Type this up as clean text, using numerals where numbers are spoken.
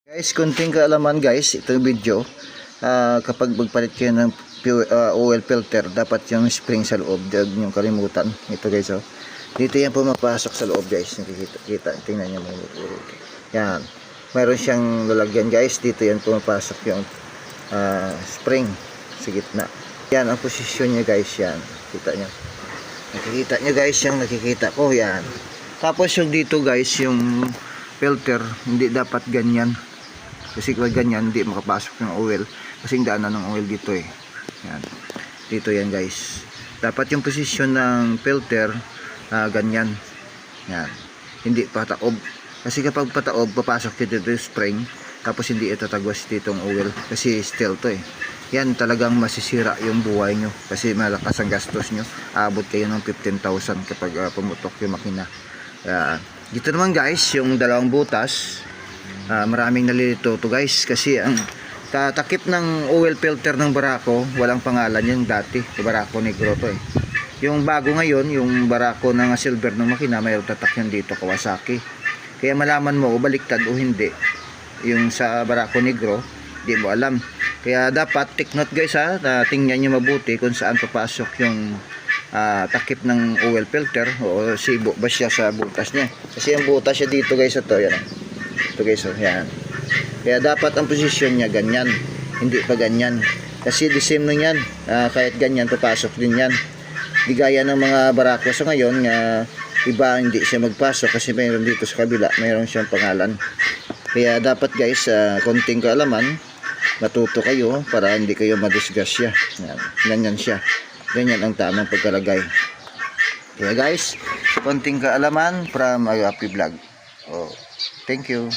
Guys, kunting kaalaman guys, itong video, kapag magpalit kayo ng oil filter, dapat yung spring sa loob, huwag niyong kalimutan. Ito guys, oh. Dito yan pumapasok sa loob guys, nakikita, tingnan niyo mga yan, mayroon siyang lalagyan guys, dito yan pumapasok yung spring sa gitna. Yan ang posisyon niya guys, yan, kita niyo. Nakikita niyo guys, yung nakikita ko, yan. Tapos yung dito guys, yung filter, hindi dapat ganyan. Kasi kapag ganyan, hindi makapasok ng oil. Kasi daanan ng oil dito eh. Yan. Dito yan guys. Dapat yung posisyon ng filter, ganyan. Yan. Hindi pataob. Kasi kapag pataob, papasok dito yung spring. Tapos hindi itatagwas dito ang oil. Kasi steel to eh. Yan talagang masisira yung buhay nyo. Kasi malakas ang gastos nyo. Aabot kayo ng 15,000 kapag pumutok yung makina. Dito naman guys, yung dalawang butas. Maraming nalilito to guys kasi ang tatakip ng oil filter ng Barako walang pangalan yung dati, Barako Negro to eh. Yung bago ngayon, yung Barako ng silver ng makina, mayroong tatak yan dito, Kawasaki. Kaya malaman mo o baliktad o hindi yung sa Barako Negro, di mo alam. Kaya dapat take note guys ha, tingnan nyo mabuti kung saan papasok yung takip ng oil filter o sibo ba siya sa butas niya. Kasi yung butas siya dito guys, ito yan. Ito guys, oh, yan. Kaya dapat ang posisyon niya ganyan, hindi pa ganyan. Kasi the same nun yan, kahit ganyan papasok din yan. Di gaya ng mga Barako sa ngayon, iba hindi siya magpasok kasi mayroon dito sa kabila, mayroon siyang pangalan. Kaya dapat guys, konting kaalaman, matuto kayo para hindi kayo madisgrasya. Ganyan siya, ganyan ang tamang pagkalagay. Kaya guys, konting kaalaman from Agapi Vlog. Oh, thank you.